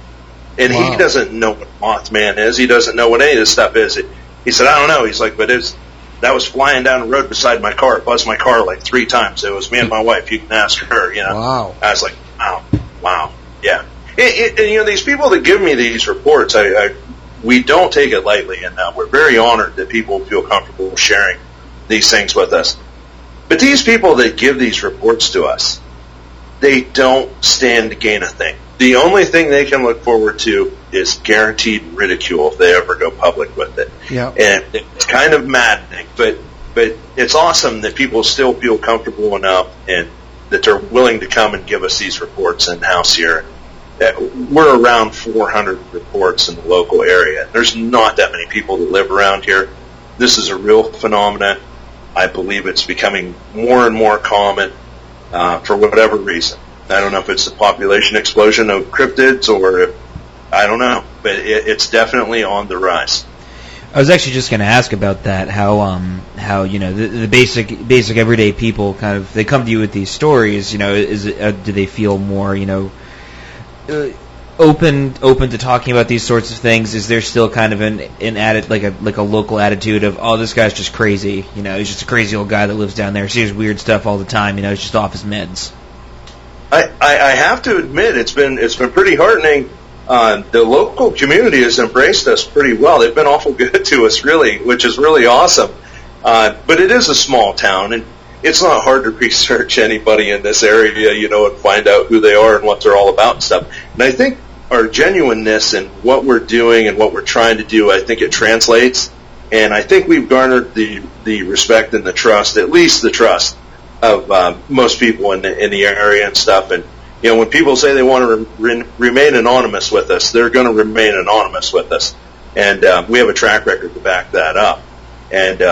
And Wow. He doesn't know what Mothman is. He doesn't know what any of this stuff is. He said, "I don't know." He's like, "But that was flying down the road beside my car. It buzzed my car like 3 times. It was me and my wife. You can ask her, Wow. I was like, wow, yeah. And these people that give me these reports, we don't take it lightly, and we're very honored that people feel comfortable sharing these things with us. But these people that give these reports to us, they don't stand to gain a thing. The only thing they can look forward to is guaranteed ridicule if they ever go public with it. Yeah. And it's kind of maddening, but it's awesome that people still feel comfortable enough and that they're willing to come and give us these reports in-house here. we're around 400 reports in the local area. There's not that many people that live around here. This is a real phenomenon. I believe it's becoming more and more common for whatever reason. I don't know if it's the population explosion of cryptids or I don't know, but it's definitely on the rise. I was actually just going to ask about that. How the basic everyday people kind of they come to you with these stories. Do they feel more open to talking about these sorts of things? Is there still kind of an like a local attitude of, oh, this guy's just crazy? He's just a crazy old guy that lives down there. Sees weird stuff all the time. He's just off his meds. I have to admit it's been pretty heartening. The local community has embraced us pretty well. They've been awful good to us, really, which is really awesome. But it is a small town, and it's not hard to research anybody in this area, and find out who they are and what they're all about and stuff. And I think our genuineness and what we're doing and what we're trying to do, I think it translates. And I think we've garnered the respect and the trust, at least the trust, of most people in the area and stuff. And when people say they want to remain anonymous with us, they're going to remain anonymous with us, and we have a track record to back that up. And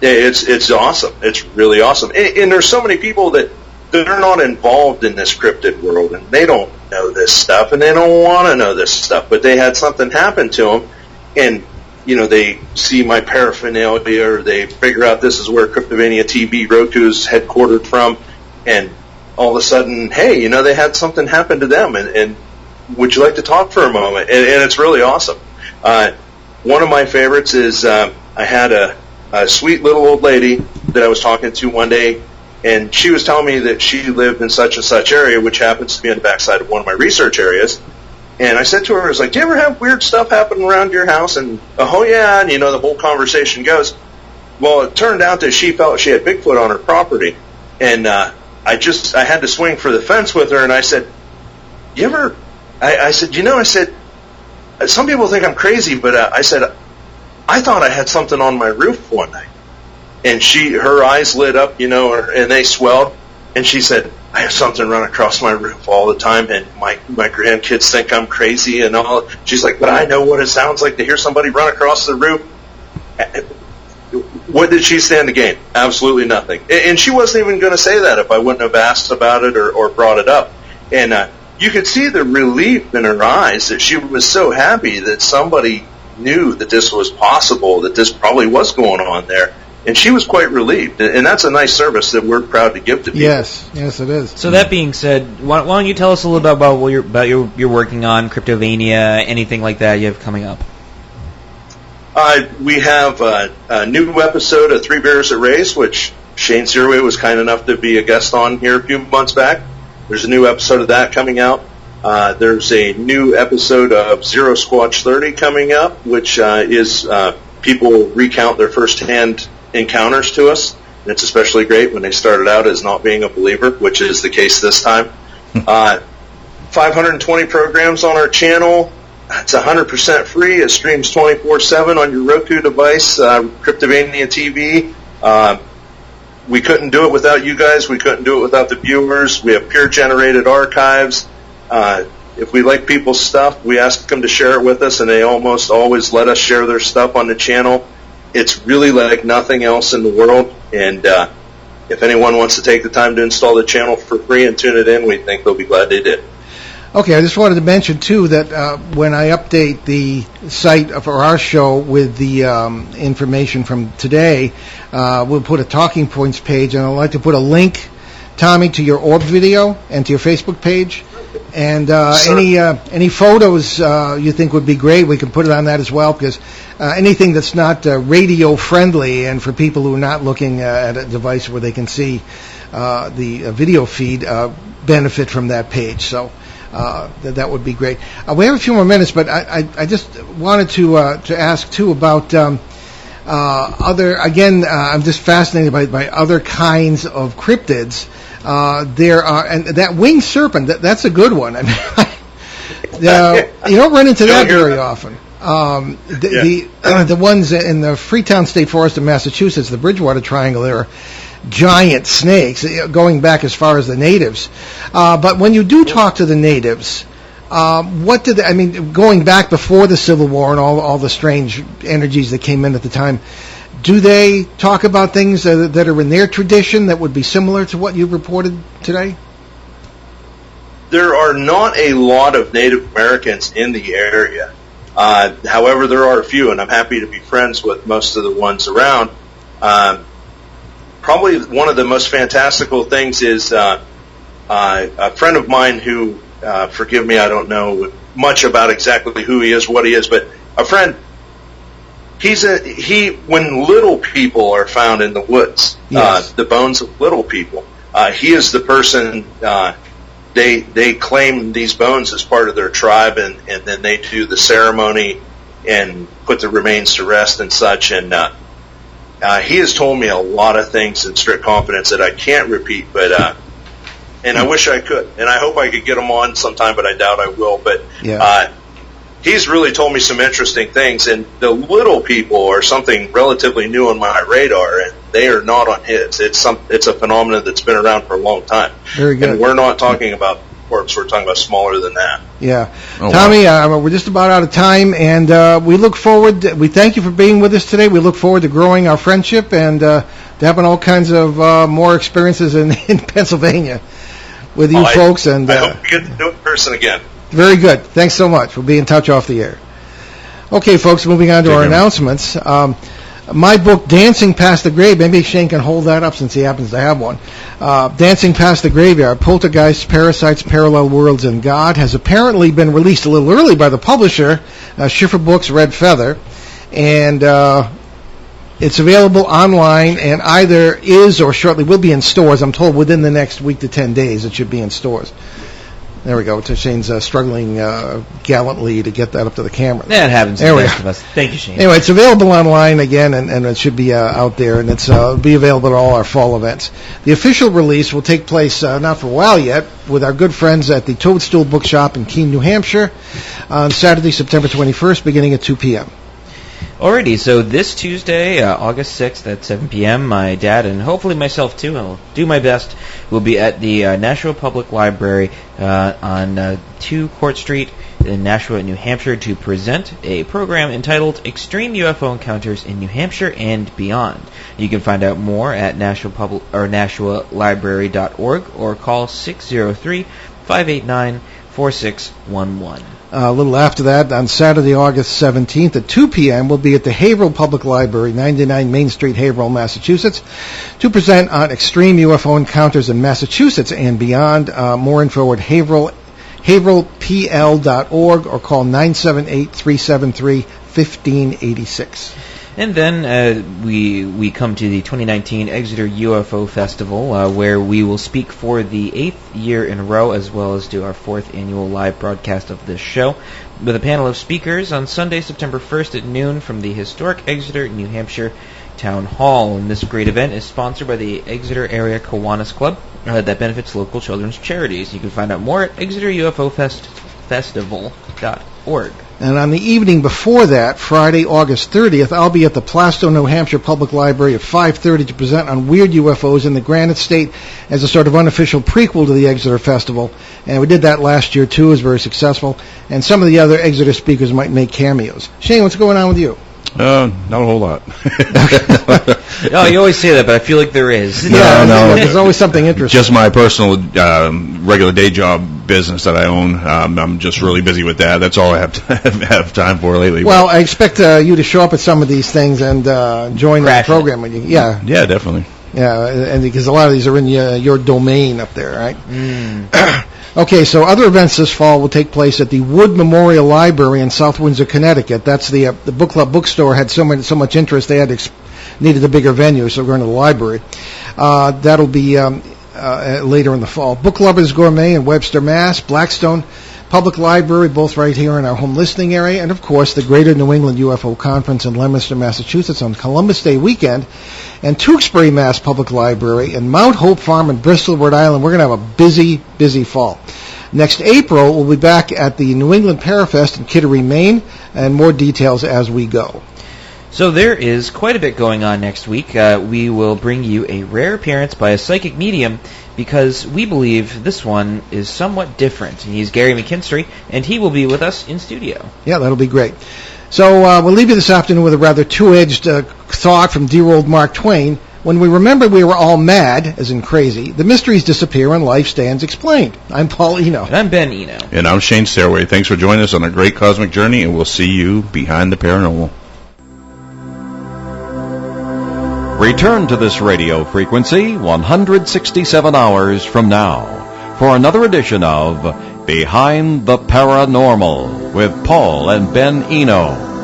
it's awesome. It's really awesome. And there's so many people that they're not involved in this cryptid world, and they don't know this stuff, and they don't want to know this stuff. But they had something happen to them, and they see my paraphernalia, or they figure out this is where Cryptovania TV Roku is headquartered from, and all of a sudden, hey, they had something happen to them, and would you like to talk for a moment? And it's really awesome. One of my favorites is I had a sweet little old lady that I was talking to one day, and she was telling me that she lived in such and such area, which happens to be on the backside of one of my research areas. And I said to her, I was like, do you ever have weird stuff happen around your house? And, oh, yeah, and, the whole conversation goes. Well, it turned out that she felt she had Bigfoot on her property, and I had to swing for the fence with her, and I said, I said, some people think I'm crazy, but I said, I thought I had something on my roof one night. And her eyes lit up, and they swelled, and she said, I have something run across my roof all the time, and my grandkids think I'm crazy and all. She's like, but I know what it sounds like to hear somebody run across the roof. What did she stand to gain? Absolutely nothing. And she wasn't even going to say that if I wouldn't have asked about it or brought it up. And you could see the relief in her eyes that she was so happy that somebody knew that this was possible, that this probably was going on there. And she was quite relieved. And that's a nice service that we're proud to give to people. Yes, it is. So that being said, why don't you tell us a little bit about what you're working on, Cryptovania, anything like that you have coming up? We have a new episode of Three Bears at Race, which Shane Zerway was kind enough to be a guest on here a few months back. There's a new episode of that coming out. There's a new episode of Zero Squatch 30 coming up, which is people recount their first-hand encounters to us. And it's especially great when they started out as not being a believer, which is the case this time. 520 programs on our channel. It's 100% free. It streams 24/7 on your Roku device, Cryptovania TV. We couldn't do it without you guys. We couldn't do it without the viewers. We have peer-generated archives. If we like people's stuff, we ask them to share it with us, and they almost always let us share their stuff on the channel. It's really like nothing else in the world, and if anyone wants to take the time to install the channel for free and tune it in, we think they'll be glad they did. Okay, I just wanted to mention, too, that when I update the site for our show with the information from today, we'll put a talking points page, and I'd like to put a link, Tommy, to your orb video and to your Facebook page. And any photos you think would be great, we can put it on that as well, because anything that's not radio-friendly and for people who are not looking at a device where they can see the video feed benefit from that page. So that would be great. We have a few more minutes, but I just wanted to ask, too, about other, again, I'm just fascinated by other kinds of cryptids. There are, and that winged serpent, that's a good one. I mean, you don't run into that very often. The ones in the Freetown State Forest in Massachusetts, the Bridgewater Triangle there, giant snakes, going back as far as the natives. But when you do talk to the natives, what did I mean? Going back before the Civil War and all the strange energies that came in at the time, do they talk about things that are in their tradition that would be similar to what you've reported today? There are not a lot of Native Americans in the area. However, there are a few, and I'm happy to be friends with most of the ones around. Probably one of the most fantastical things is a friend of mine who, forgive me, I don't know much about exactly who he is, what he is, but a friend. When little people are found in the woods, yes. The bones of little people, he is the person. They claim these bones as part of their tribe, and then they do the ceremony and put the remains to rest and such. And he has told me a lot of things in strict confidence that I can't repeat, but and I wish I could, and I hope I could get him on sometime, but I doubt I will. But he's really told me some interesting things, and the little people are something relatively new on my radar, and they are not on his. It's a phenomenon that's been around for a long time. Very good. And we're not talking about orbs. We're talking about smaller than that. Yeah. Oh, Tommy, we're just about out of time, and we look forward. We thank you for being with us today. We look forward to growing our friendship and to having all kinds of more experiences in Pennsylvania with you folks. And I hope we get to do it in person again. Very good. Thanks so much. We'll be in touch off the air. Okay, folks, moving on to our announcements. My book, Dancing Past the Grave, maybe Shane can hold that up since he happens to have one. Dancing Past the Graveyard, Poltergeists, Parasites, Parallel Worlds, and God, has apparently been released a little early by the publisher, Schiffer Books, Red Feather, and it's available online and either is or shortly will be in stores. I'm told within the next week to 10 days it should be in stores. There we go. Shane's struggling gallantly to get that up to the camera. That happens to the best of us. Thank you, Shane. Anyway, it's available online again, and it should be out there, and it'll be available at all our fall events. The official release will take place not for a while yet with our good friends at the Toadstool Bookshop in Keene, New Hampshire on Saturday, September 21st, beginning at 2 p.m. Alrighty, so this Tuesday, August 6th at 7 p.m., my dad and hopefully myself too, I'll do my best, will be at the Nashua Public Library on 2 Court Street in Nashua, New Hampshire, to present a program entitled Extreme UFO Encounters in New Hampshire and Beyond. You can find out more at NashuaLibrary.org or call 603-589-4611. A little after that, on Saturday, August 17th at 2 p.m., we'll be at the Haverhill Public Library, 99 Main Street, Haverhill, Massachusetts, to present on extreme UFO encounters in Massachusetts and beyond. More info at haverhillpl.org or call 978-373-1586. And then we come to the 2019 Exeter UFO Festival, where we will speak for the 8th year in a row, as well as do our 4th annual live broadcast of this show, with a panel of speakers on Sunday, September 1st at noon from the historic Exeter, New Hampshire Town Hall. And this great event is sponsored by the Exeter Area Kiwanis Club that benefits local children's charities. You can find out more at exeterufofestival.org. And on the evening before that, Friday, August 30th, I'll be at the Plastow, New Hampshire Public Library at 5:30 to present on weird UFOs in the Granite State as a sort of unofficial prequel to the Exeter Festival. And we did that last year, too. It was very successful. And some of the other Exeter speakers might make cameos. Shane, what's going on with you? Not a whole lot. No, you always say that, but I feel like there is. No. There's always something interesting. Just my personal regular day job business that I own. I'm just really busy with that. That's all I have time for lately. Well, I expect you to show up at some of these things and join the program. When you, yeah, definitely. Yeah, and because a lot of these are in your domain up there, right? Okay, so other events this fall will take place at the Wood Memorial Library in South Windsor, Connecticut. That's the book club bookstore had so much interest they needed a bigger venue, so we're going to the library. That'll be later in the fall. Book Lovers Gourmet in Webster, Mass. Blackstone Public Library, both right here in our home listening area, and of course the Greater New England UFO Conference in Leominster, Massachusetts on Columbus Day weekend, and Tewksbury, Mass. Public Library, and Mount Hope Farm in Bristol, Rhode Island. We're going to have a busy fall. Next April, we'll be back at the New England Parafest in Kittery, Maine, and more details as we go. So there is quite a bit going on next week. We will bring you a rare appearance by a psychic medium because we believe this one is somewhat different. He's Gary McKinstry, and he will be with us in studio. Yeah, that'll be great. So we'll leave you this afternoon with a rather two-edged thought from dear old Mark Twain. When we remember we were all mad, as in crazy, the mysteries disappear and life stands explained. I'm Paul Eno. And I'm Ben Eno. And I'm Shane Stairway. Thanks for joining us on a great cosmic journey, and we'll see you behind the paranormal. Return to this radio frequency 167 hours from now for another edition of Behind the Paranormal with Paul and Ben Eno.